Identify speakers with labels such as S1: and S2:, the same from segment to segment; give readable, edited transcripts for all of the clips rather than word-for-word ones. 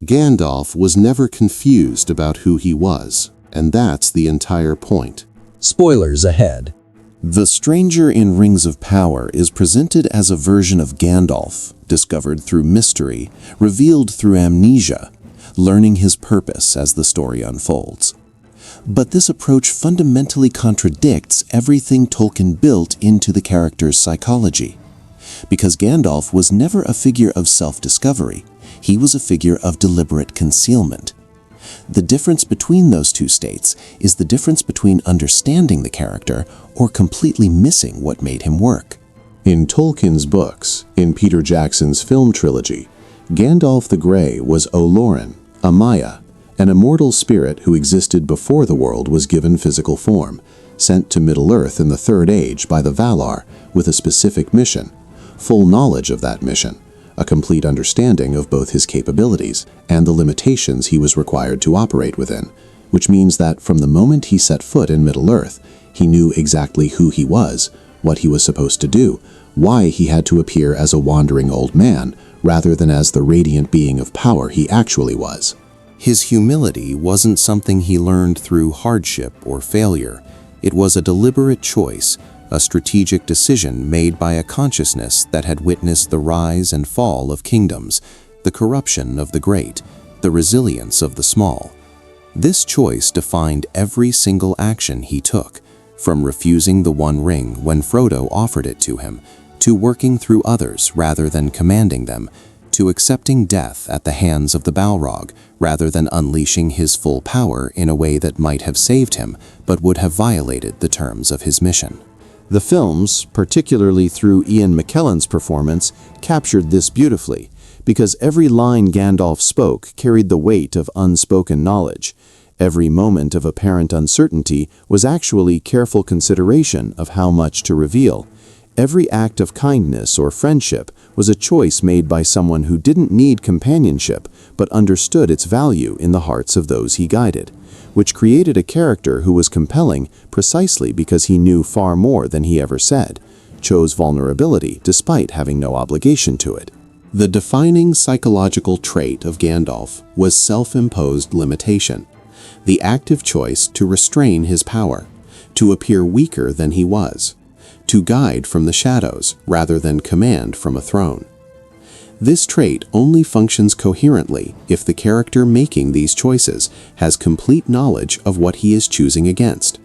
S1: Gandalf was never confused about who he was, and that's the entire point.
S2: Spoilers ahead.
S1: The stranger in Rings of Power is presented as a version of Gandalf, discovered through mystery, revealed through amnesia, learning his purpose as the story unfolds. But this approach fundamentally contradicts everything Tolkien built into the character's psychology. Because Gandalf was never a figure of self-discovery, he was a figure of deliberate concealment. The difference between those two states is the difference between understanding the character or completely missing what made him work. In Tolkien's books, in Peter Jackson's film trilogy, Gandalf the Grey was Olorin, a Maya, an immortal spirit who existed before the world was given physical form, sent to Middle-earth in the Third Age by the Valar with a specific mission, full knowledge of that mission, a complete understanding of both his capabilities and the limitations he was required to operate within, which means that from the moment he set foot in Middle-earth, he knew exactly who he was, what he was supposed to do, why he had to appear as a wandering old man rather than as the radiant being of power he actually was. His humility wasn't something he learned through hardship or failure. It was a deliberate choice, a strategic decision made by a consciousness that had witnessed the rise and fall of kingdoms, the corruption of the great, the resilience of the small. This choice defined every single action he took, from refusing the One Ring when Frodo offered it to him, to working through others rather than commanding them, to accepting death at the hands of the Balrog rather than unleashing his full power in a way that might have saved him but would have violated the terms of his mission. The films, particularly through Ian McKellen's performance, captured this beautifully, because every line Gandalf spoke carried the weight of unspoken knowledge. Every moment of apparent uncertainty was actually careful consideration of how much to reveal. Every act of kindness or friendship was a choice made by someone who didn't need companionship but understood its value in the hearts of those he guided, which created a character who was compelling precisely because he knew far more than he ever said, chose vulnerability despite having no obligation to it. The defining psychological trait of Gandalf was self-imposed limitation, the active choice to restrain his power, to appear weaker than he was, to guide from the shadows rather than command from a throne. This trait only functions coherently if the character making these choices has complete knowledge of what he is choosing against,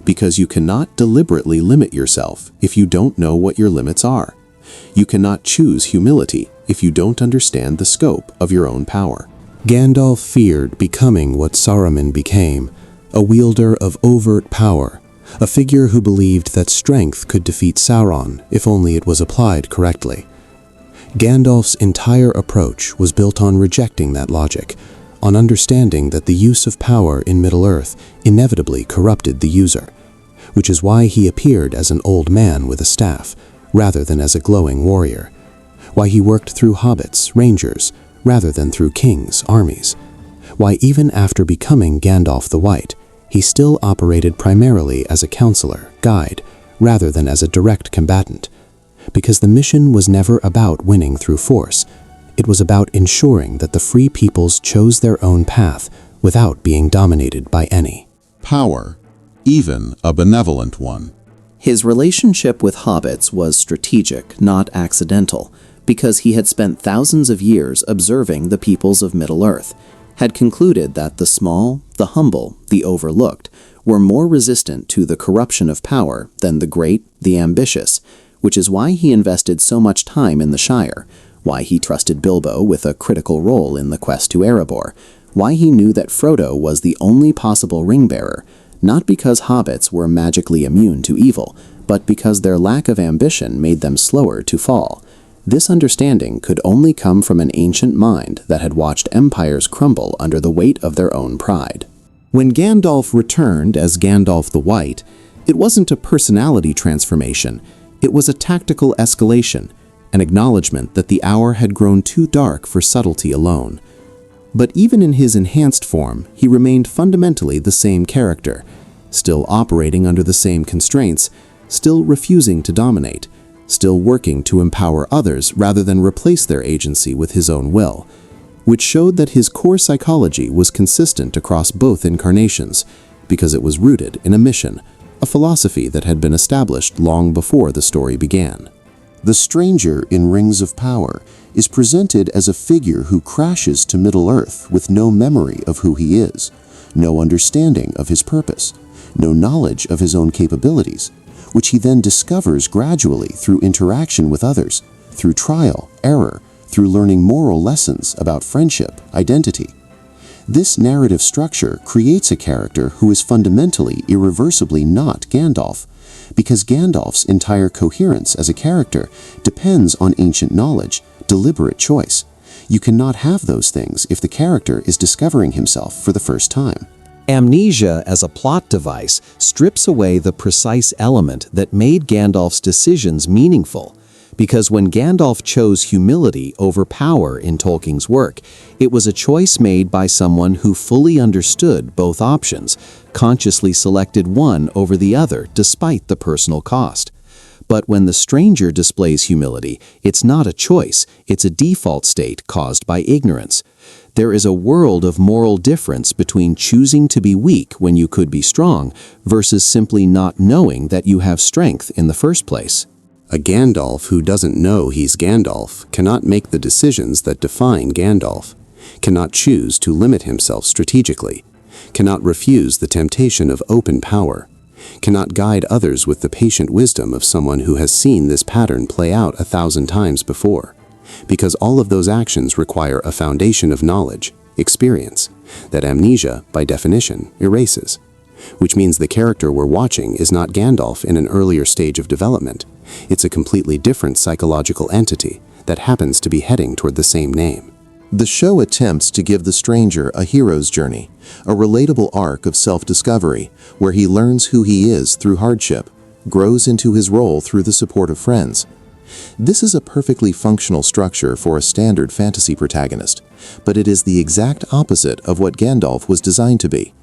S1: because you cannot deliberately limit yourself if you don't know what your limits are. You cannot choose humility if you don't understand the scope of your own power. Gandalf feared becoming what Saruman became, a wielder of overt power, a figure who believed that strength could defeat Sauron if only it was applied correctly. Gandalf's entire approach was built on rejecting that logic, on understanding that the use of power in Middle-earth inevitably corrupted the user, which is why he appeared as an old man with a staff, rather than as a glowing warrior, why he worked through hobbits, rangers, rather than through kings, armies, why even after becoming Gandalf the White, he still operated primarily as a counselor, guide, rather than as a direct combatant, because the mission was never about winning through force. It was about ensuring that the free peoples chose their own path without being dominated by any.
S3: Power, even a benevolent one.
S4: His relationship with hobbits was strategic, not accidental, because he had spent thousands of years observing the peoples of Middle-earth, had concluded that the small, the humble, the overlooked were more resistant to the corruption of power than the great, the ambitious, which is why he invested so much time in the Shire, why he trusted Bilbo with a critical role in the quest to Erebor, why he knew that Frodo was the only possible ring-bearer, not because hobbits were magically immune to evil, but because their lack of ambition made them slower to fall. This understanding could only come from an ancient mind that had watched empires crumble under the weight of their own pride. When Gandalf returned as Gandalf the White, it wasn't a personality transformation, it was a tactical escalation, an acknowledgement that the hour had grown too dark for subtlety alone. But even in his enhanced form, he remained fundamentally the same character, still operating under the same constraints, still refusing to dominate, still working to empower others rather than replace their agency with his own will.
S1: which showed that his core psychology was consistent across both incarnations, because it was rooted in a mission, a philosophy that had been established long before the story began. The stranger in Rings of Power is presented as a figure who crashes to Middle-earth with no memory of who he is, no understanding of his purpose, no knowledge of his own capabilities, which he then discovers gradually through interaction with others, through trial, error, through learning moral lessons about friendship, identity. This narrative structure creates a character who is fundamentally, irreversibly not Gandalf, because Gandalf's entire coherence as a character depends on ancient knowledge, deliberate choice. You cannot have those things if the character is discovering himself for the first time.
S2: Amnesia as a plot device strips away the precise element that made Gandalf's decisions meaningful, because when Gandalf chose humility over power in Tolkien's work, it was a choice made by someone who fully understood both options, consciously selected one over the other despite the personal cost. But when the stranger displays humility, it's not a choice, it's a default state caused by ignorance. There is a world of moral difference between choosing to be weak when you could be strong versus simply not knowing that you have strength in the first place.
S1: A Gandalf who doesn't know he's Gandalf cannot make the decisions that define Gandalf, cannot choose to limit himself strategically, cannot refuse the temptation of open power, cannot guide others with the patient wisdom of someone who has seen this pattern play out 1,000 times before, because all of those actions require a foundation of knowledge, experience, that amnesia, by definition, erases. Which means the character we're watching is not Gandalf in an earlier stage of development. It's a completely different psychological entity that happens to be heading toward the same name. The show attempts to give the stranger a hero's journey, a relatable arc of self-discovery, where he learns who he is through hardship, grows into his role through the support of friends. This is a perfectly functional structure for a standard fantasy protagonist, but it is the exact opposite of what Gandalf was designed to be,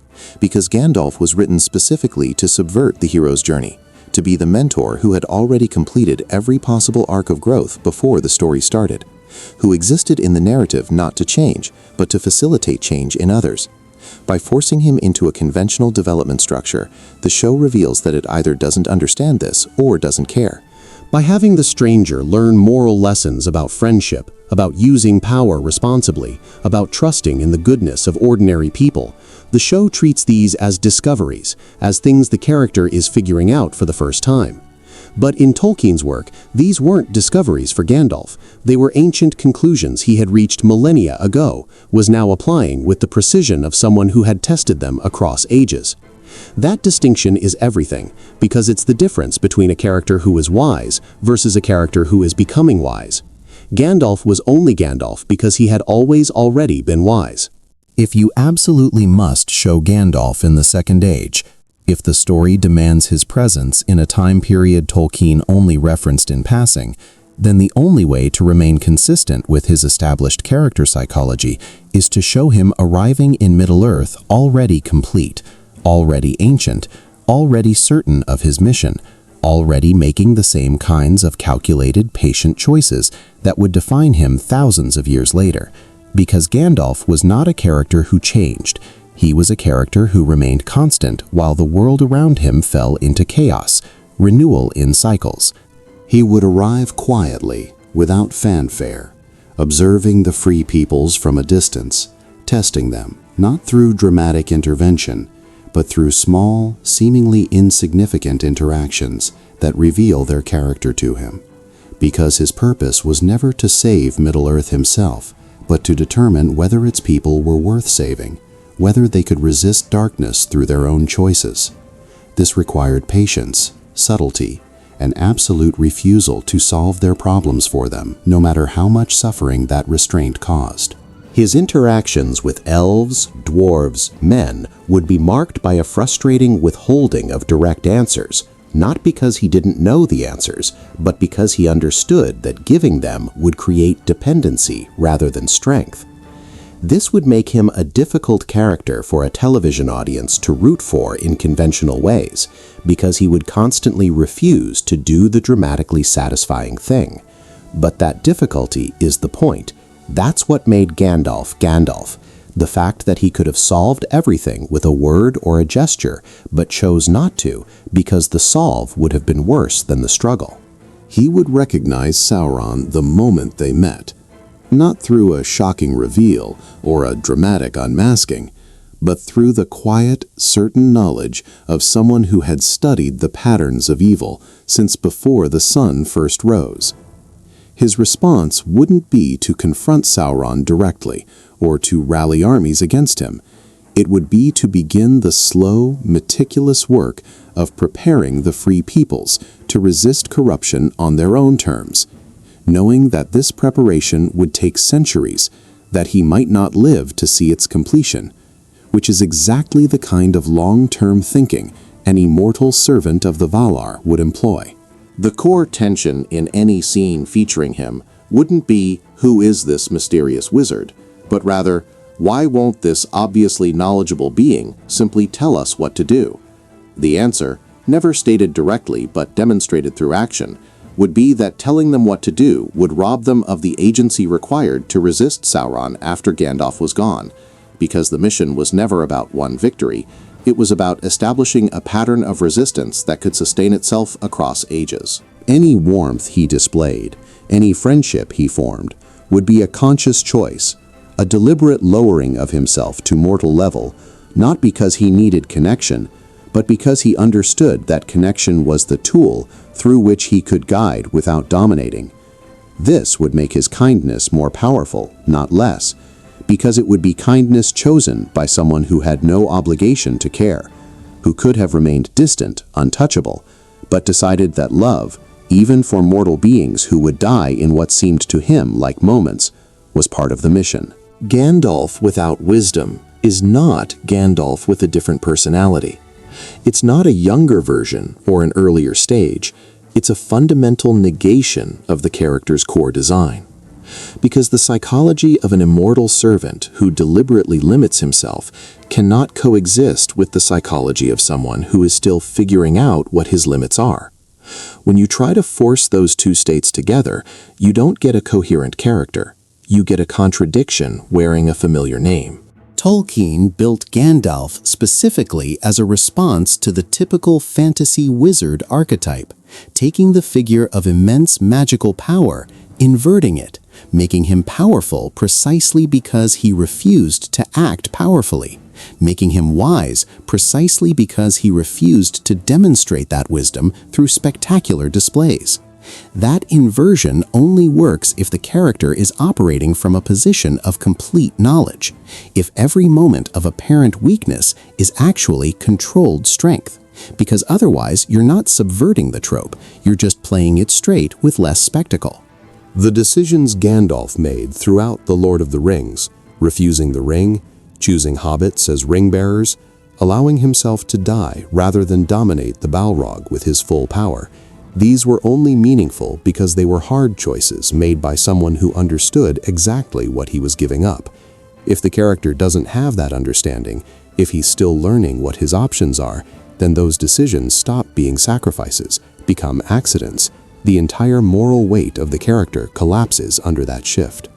S1: because Gandalf was written specifically to subvert the hero's journey, to be the mentor who had already completed every possible arc of growth before the story started, who existed in the narrative not to change, but to facilitate change in others. By forcing him into a conventional development structure, the show reveals that it either doesn't understand this or doesn't care. By having the stranger learn moral lessons about friendship, about using power responsibly, about trusting in the goodness of ordinary people, the show treats these as discoveries, as things the character is figuring out for the first time. But in Tolkien's work, these weren't discoveries for Gandalf. They were ancient conclusions he had reached millennia ago, was now applying with the precision of someone who had tested them across ages. That distinction is everything, because it's the difference between a character who is wise versus a character who is becoming wise. Gandalf was only Gandalf because he had already been wise.
S2: If you absolutely must show Gandalf in the Second Age, if the story demands his presence in a time period Tolkien only referenced in passing, then the only way to remain consistent with his established character psychology is to show him arriving in Middle-earth already complete, already ancient, already certain of his mission, already making the same kinds of calculated, patient choices that would define him thousands of years later. Because Gandalf was not a character who changed. He was a character who remained constant while the world around him fell into chaos, renewal in cycles.
S1: He would arrive quietly, without fanfare, observing the free peoples from a distance, testing them, not through dramatic intervention, but through small, seemingly insignificant interactions that reveal their character to him. Because his purpose was never to save Middle-earth himself, but to determine whether its people were worth saving, whether they could resist darkness through their own choices. This required patience, subtlety, an absolute refusal to solve their problems for them, no matter how much suffering that restraint caused. His interactions with elves, dwarves, men would be marked by a frustrating withholding of direct answers, not because he didn't know the answers, but because he understood that giving them would create dependency rather than strength. This would make him a difficult character for a television audience to root for in conventional ways, because he would constantly refuse to do the dramatically satisfying thing. But that difficulty is the point.
S2: That's what made Gandalf Gandalf. The fact that he could have solved everything with a word or a gesture, but chose not to because the solve would have been worse than the struggle.
S1: He would recognize Sauron the moment they met, not through a shocking reveal or a dramatic unmasking, but through the quiet, certain knowledge of someone who had studied the patterns of evil since before the sun first rose. His response wouldn't be to confront Sauron directly or to rally armies against him. It would be to begin the slow, meticulous work of preparing the free peoples to resist corruption on their own terms, knowing that this preparation would take centuries, that he might not live to see its completion, which is exactly the kind of long-term thinking an immortal servant of the Valar would employ. The core tension in any scene featuring him wouldn't be, who is this mysterious wizard, but rather, why won't this obviously knowledgeable being simply tell us what to do? The answer, never stated directly but demonstrated through action, would be that telling them what to do would rob them of the agency required to resist Sauron after Gandalf was gone, because the mission was never about one victory. It was about establishing a pattern of resistance that could sustain itself across ages. Any warmth he displayed, any friendship he formed, would be a conscious choice, a deliberate lowering of himself to mortal level, not because he needed connection, but because he understood that connection was the tool through which he could guide without dominating. This would make his kindness more powerful, not less, because it would be kindness chosen by someone who had no obligation to care, who could have remained distant, untouchable, but decided that love, even for mortal beings who would die in what seemed to him like moments, was part of the mission. Gandalf without wisdom is not Gandalf with a different personality. It's not a younger version or an earlier stage. It's a fundamental negation of the character's core design. Because the psychology of an immortal servant who deliberately limits himself cannot coexist with the psychology of someone who is still figuring out what his limits are. When you try to force those two states together, you don't get a coherent character. You get a contradiction wearing a familiar name.
S4: Tolkien built Gandalf specifically as a response to the typical fantasy wizard archetype, taking the figure of immense magical power, inverting it, making him powerful precisely because he refused to act powerfully, making him wise precisely because he refused to demonstrate that wisdom through spectacular displays. That inversion only works if the character is operating from a position of complete knowledge, if every moment of apparent weakness is actually controlled strength, because otherwise you're not subverting the trope, you're just playing it straight with less spectacle.
S1: The decisions Gandalf made throughout The Lord of the Rings, refusing the ring, choosing hobbits as ring-bearers, allowing himself to die rather than dominate the Balrog with his full power, these were only meaningful because they were hard choices made by someone who understood exactly what he was giving up. If the character doesn't have that understanding, if he's still learning what his options are, then those decisions stop being sacrifices, become accidents. The entire moral weight of the character collapses under that shift.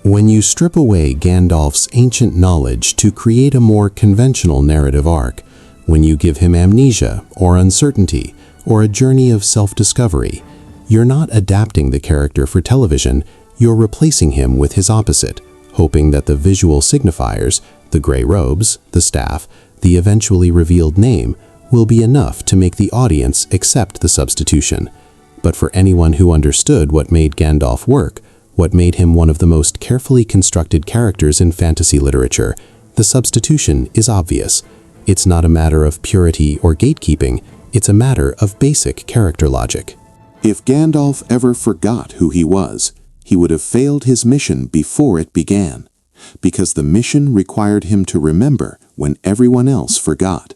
S1: When you strip away Gandalf's ancient knowledge to create a more conventional narrative arc, when you give him amnesia or uncertainty or a journey of self-discovery, you're not adapting the character for television, you're replacing him with his opposite, hoping that the visual signifiers, the gray robes, the staff, the eventually revealed name, will be enough to make the audience accept the substitution. But for anyone who understood what made Gandalf work, what made him one of the most carefully constructed characters in fantasy literature, the substitution is obvious. It's not a matter of purity or gatekeeping, it's a matter of basic character logic. If Gandalf ever forgot who he was, he would have failed his mission before it began, because the mission required him to remember when everyone else forgot.